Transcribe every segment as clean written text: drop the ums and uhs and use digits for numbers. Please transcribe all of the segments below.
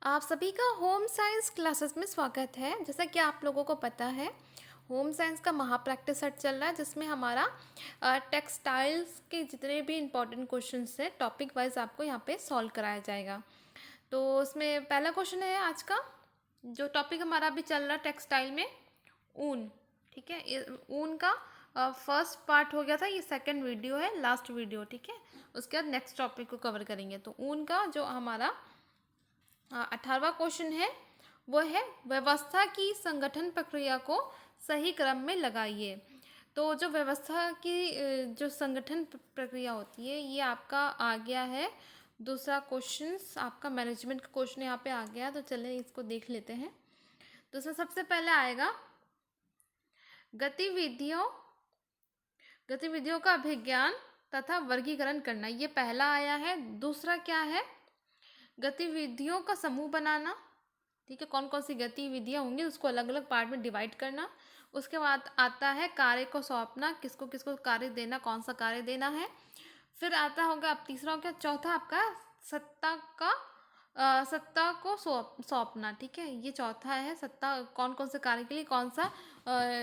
आप सभी का होम साइंस क्लासेस में स्वागत है। जैसा कि आप लोगों को पता है, होम साइंस का महा प्रैक्टिस सेट चल रहा है जिसमें हमारा टेक्सटाइल्स के जितने भी इम्पोर्टेंट क्वेश्चंस हैं टॉपिक वाइज आपको यहाँ पे सॉल्व कराया जाएगा। तो उसमें पहला क्वेश्चन है आज का, जो टॉपिक हमारा अभी चल रहा है टेक्सटाइल में, ऊन। ठीक है, ऊन का फर्स्ट पार्ट हो गया था, ये सेकंड वीडियो है, लास्ट वीडियो। ठीक है, उसके बाद नेक्स्ट टॉपिक को कवर करेंगे। तो ऊन का जो हमारा 18वां क्वेश्चन है वो है, व्यवस्था की संगठन प्रक्रिया को सही क्रम में लगाइए। तो जो व्यवस्था की जो संगठन प्रक्रिया होती है, ये आपका आ गया है दूसरा क्वेश्चन। आपका मैनेजमेंट का क्वेश्चन यहाँ पे आ गया, तो चलिए इसको देख लेते हैं। तो इसमें सबसे पहले आएगा गतिविधियों गतिविधियों का अभिज्ञान तथा वर्गीकरण करना, ये पहला आया है। दूसरा क्या है, गतिविधियों का समूह बनाना। ठीक है, कौन कौन सी गतिविधियाँ होंगी उसको अलग अलग पार्ट में डिवाइड करना। उसके बाद आता है कार्य को सौंपना, किसको किसको कार्य देना, कौन सा कार्य देना है। फिर आता होगा, अब तीसरा हो गया, चौथा आपका सत्ता को सौंपना। ठीक है, ये चौथा है, सत्ता कौन कौन से कार्य के लिए कौन सा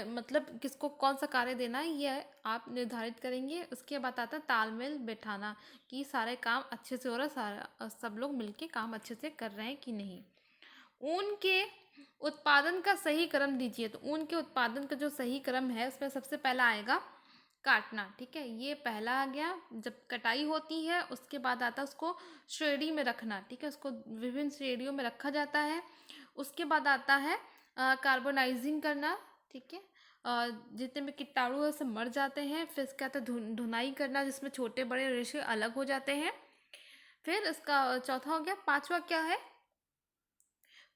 मतलब किसको कौन सा कार्य देना है, ये आप निर्धारित करेंगे। उसके बाद आता है तालमेल बैठाना, कि सारे काम अच्छे से हो रहा है, सारा सब लोग मिलके काम अच्छे से कर रहे हैं कि नहीं। ऊन के उत्पादन का सही क्रम दीजिए। तो ऊन के उत्पादन का जो सही क्रम है उसमें सबसे पहला आएगा काटना। ठीक है, ये पहला आ गया। जब कटाई होती है उसके बाद आता है उसको श्रेणी में रखना। ठीक है, उसको विभिन्न श्रेणियों में रखा जाता है। उसके बाद आता है कार्बोनाइजिंग करना। ठीक है, जितने भी कीटाणु है सब मर जाते हैं। फिर इसके आता है धुनाई करना, जिसमें छोटे बड़े रेशे अलग हो जाते हैं। फिर इसका चौथा हो गया। पांचवा क्या है,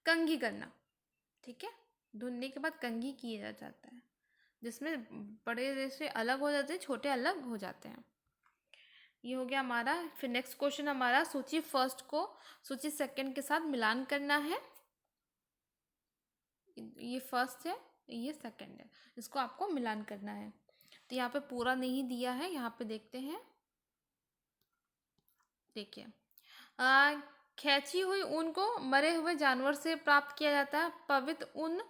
कंघी करना। ठीक है, धुनने के बाद कंघी किया जाता है, जिसमें बड़े रेशे अलग हो जाते हैं, छोटे अलग हो जाते हैं। ये हो गया हमारा। फिर नेक्स्ट क्वेश्चन हमारा, सूची फर्स्ट को सूची सेकंड के साथ मिलान करना है। ये फर्स्ट है, ये सेकंड है, इसको आपको मिलान करना है। तो यहाँ पे पूरा नहीं दिया है, यहाँ पे देखते हैं। देखिए, खींची हुई ऊन को मरे हुए जानवर से प्राप्त किया जाता है। पवित्र ऊन,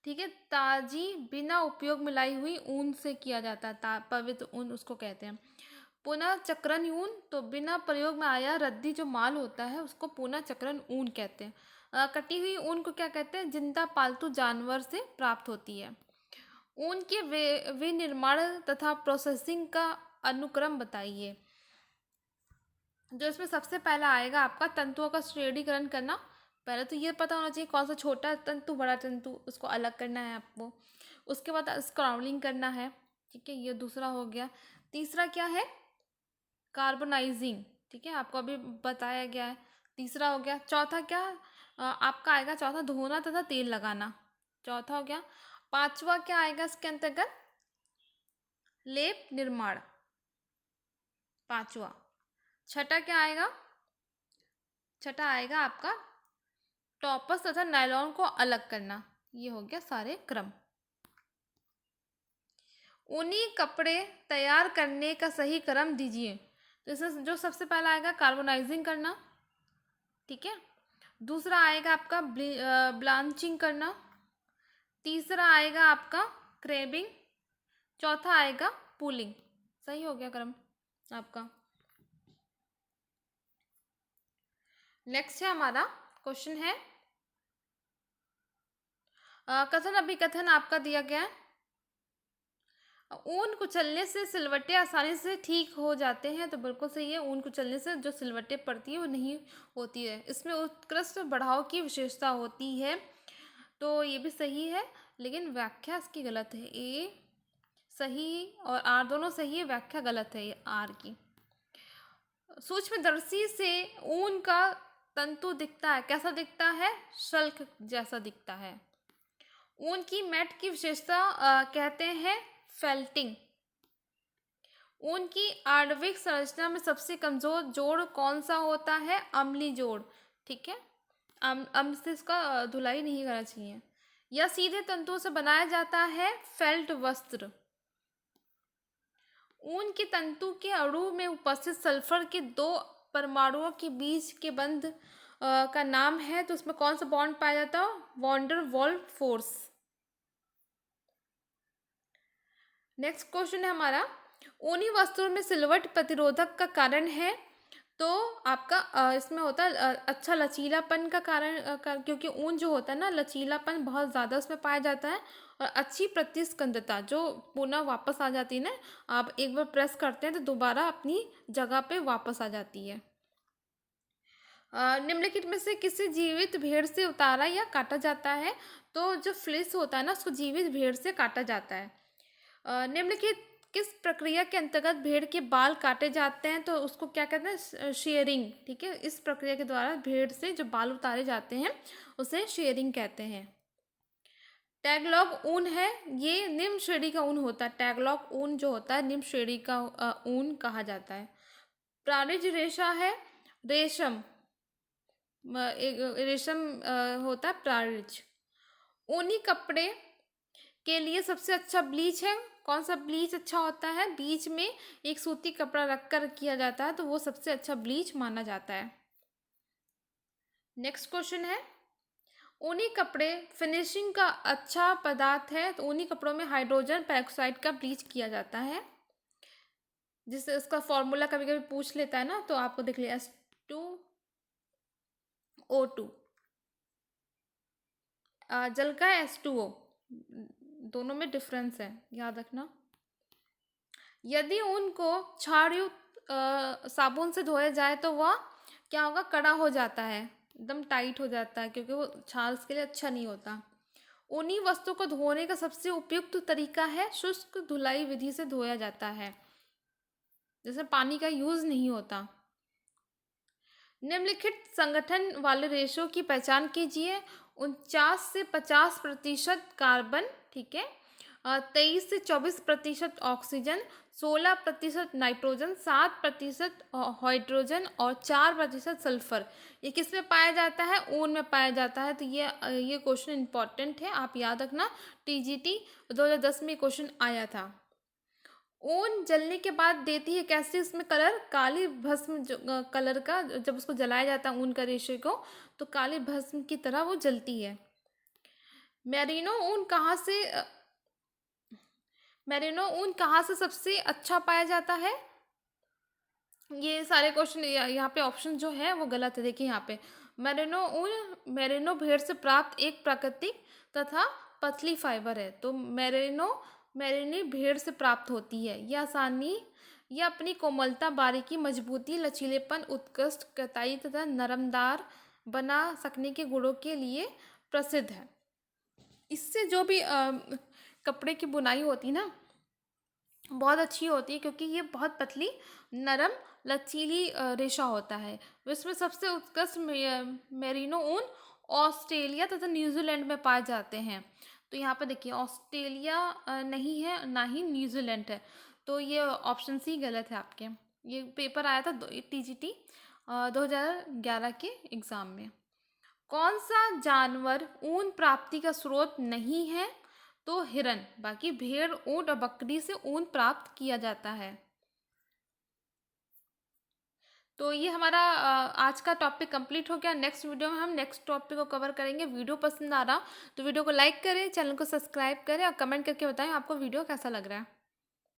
ठीक है, ताजी बिना उपयोग मिलाई हुई ऊन से किया जाता है, पवित्र ऊन उसको कहते हैं। पुनः चक्रण ऊन, तो बिना प्रयोग में आया रद्दी जो माल होता है उसको पुनः चक्रण ऊन कहते हैं। कटी हुई ऊन को क्या कहते हैं, जिंदा पालतू जानवर से प्राप्त होती है। ऊन के विनिर्माण तथा प्रोसेसिंग का अनुक्रम बताइए। जो इसमें सबसे पहला आएगा आपका तंतुओं का श्रेणीकरण करना। पहले तो ये पता होना चाहिए कौन सा छोटा तंतु बड़ा तंतु, उसको अलग करना है आपको। उसके बाद स्क्राउलिंग करना है। ठीक है, ये दूसरा हो गया। तीसरा क्या है, कार्बोनाइजिंग। ठीक है, आपको अभी बताया गया है। तीसरा हो गया। चौथा क्या आपका आएगा, चौथा धोना तथा तेल लगाना। चौथा हो गया। पांचवा क्या आएगा इसके अंतर्गत, लेप निर्माण, पांचवा। छठा क्या आएगा, छठा आएगा आपका टॉपस तथा नायलॉन को अलग करना। ये हो गया सारे क्रम। ऊनी कपड़े तैयार करने का सही क्रम दीजिए। तो इसमें जो सबसे पहला आएगा कार्बोनाइजिंग करना। ठीक है, दूसरा आएगा आपका ब्लांचिंग करना। तीसरा आएगा आपका क्रेबिंग। चौथा आएगा पूलिंग। सही हो गया क्रम आपका। नेक्स्ट है हमारा क्वेश्चन है, कथन अभिकथन आपका दिया गया है। ऊन कुचलने से सिलवटें आसानी से ठीक हो जाते हैं। तो बिल्कुल सही है, ऊन कुचलने से जो सिलवटें पड़ती है वो नहीं होती है। इसमें उत्कृष्ट बढ़ाव की विशेषता होती है। तो ये भी सही है, लेकिन व्याख्या इसकी गलत है। ए सही और आर दोनों सही है, व्याख्या गलत है ये आर की। सूक्ष्मदर्शी से ऊन का तंतु दिखता है, कैसा दिखता है, शल्क जैसा दिखता है। ऊन की मैट की विशेषता कहते हैं फेल्टिंग। ऊन की आणविक संरचना में सबसे कमजोर जोड़ कौन सा होता है, अम्लीय जोड़। ठीक है, अम्ल से इसका धुलाई नहीं करना चाहिए। यह सीधे तंतुओं से बनाया जाता है, फेल्ट वस्त्र। ऊन के तंतु के अणु में उपस्थित सल्फर के दो परमाणुओं के बीच के बंध का नाम है, तो उसमें कौन सा बॉन्ड पाया जाता है? Van der Waals force. Next question है हमारा, ऊनी वस्त्रों में सिलवट प्रतिरोधक का कारण है, तो आपका इसमें होता है अच्छा लचीलापन का कारण, क्योंकि ऊन जो होता है ना, लचीलापन बहुत ज़्यादा उसमें पाया जाता है, और अच्छी प्रतिस्कंदता जो पुनः वापस आ जाती है ना, आप एक बार प्रेस करते हैं तो दोबारा अपनी जगह पे वापस आ जाती है। निम्नलिखित में से किसी जीवित भेड़ से उतारा या काटा जाता है? तो जो फ्लिस होता है ना, उसको जीवित भेड़ से काटा जाता है। निम्नलिखित किस प्रक्रिया के अंतर्गत भेड़ के बाल काटे जाते हैं? तो उसको क्या कहते हैं? शेयरिंग। ठीक है, इस प्रक्रिया के द्वारा भेड़ से जो बाल उतारे जाते हैं उसे शेयरिंग कहते हैं। टैगलॉग ऊन है, ये निम्न श्रेणी का ऊन होता है। टैगलॉग ऊन जो होता है निम्न श्रेणी का ऊन कहा जाता है। प्राणिज रेशा है, रेशम, एक रेशम होता है प्राणिज। ऊनी कपड़े के लिए सबसे अच्छा ब्लीच है, कौन सा ब्लीच अच्छा होता है? बीच में एक सूती कपड़ा रखकर किया जाता है, तो वो सबसे अच्छा ब्लीच माना जाता है। नेक्स्ट क्वेश्चन है, ऊनी कपड़े फिनिशिंग का अच्छा पदार्थ है, तो ऊनी कपड़ों में हाइड्रोजन पेरोक्साइड का ब्लीच किया जाता है, जिससे इसका फॉर्मूला कभी कभी पूछ लेता है ना, तो आपको देख लिया H2O2, जल का H2O, दोनों में डिफरेंस है, याद रखना। यदि ऊन को क्षारयुक्त साबुन से धोया जाए तो वह क्या होगा? कड़ा हो जाता है, एकदम टाइट हो जाता है, क्योंकि वो क्षार उसके लिए अच्छा नहीं होता। ऊनी वस्तु को धोने का सबसे उपयुक्त तरीका है शुष्क धुलाई विधि से धोया जाता है, जैसे पानी का यूज नहीं होता। निम्नलिखित संगठन वाले रेशों की पहचान कीजिए। 49 से 50% कार्बन, ठीक है, 23 से 24% ऑक्सीजन, 16% नाइट्रोजन, 7% हाइड्रोजन और 4% सल्फर। ये किस में पाया जाता है? ऊन में पाया जाता है। तो ये क्वेश्चन इंपॉर्टेंट है, आप याद रखना। TGT 2010 में क्वेश्चन आया था। ऊन जलने के बाद देती है कैसे इसमें कलर? काली भस्म कलर का, जब उसको जलाया जाता है ऊन का रेशे को, तो काली भस्म की तरह वो जलती है। मेरिनो ऊन कहाँ से मेरिनो ऊन कहाँ से सबसे अच्छा पाया जाता है? ये सारे क्वेश्चन यहाँ पे ऑप्शन जो है वो गलत है। देखिए यहाँ पे, मेरिनो ऊन मेरिनो भेड़ से प्राप्त एक प्राकृतिक तथा पतली फाइबर है, तो मेरिनी भेड़ से प्राप्त होती है। यह आसानी, यह अपनी कोमलता, बारीकी, मजबूती, लचीलेपन, उत्कृष्ट कताई तथा नरमदार बना सकने के गुणों के लिए प्रसिद्ध है। इससे जो भी कपड़े की बुनाई होती है ना, बहुत अच्छी होती है, क्योंकि ये बहुत पतली, नरम, लचीली रेशा होता है। इसमें सबसे उत्कृष्ट मेरिनो ऊन ऑस्ट्रेलिया तथा न्यूजीलैंड में पाए जाते हैं। तो यहाँ पे देखिए, ऑस्ट्रेलिया नहीं है, ना ही न्यूजीलैंड है, तो ये ऑप्शन सी गलत है आपके। ये पेपर आया था TGT 2011 के एग्ज़ाम में। कौन सा जानवर ऊन प्राप्ति का स्रोत नहीं है? तो हिरन। बाकी भेड़, ऊंट और बकरी से ऊन प्राप्त किया जाता है। तो ये हमारा आज का टॉपिक कंप्लीट हो गया। नेक्स्ट वीडियो में हम नेक्स्ट टॉपिक को कवर करेंगे। वीडियो पसंद आ रहा तो वीडियो को लाइक करें, चैनल को सब्सक्राइब करें और कमेंट करके बताएं आपको वीडियो कैसा लग रहा है।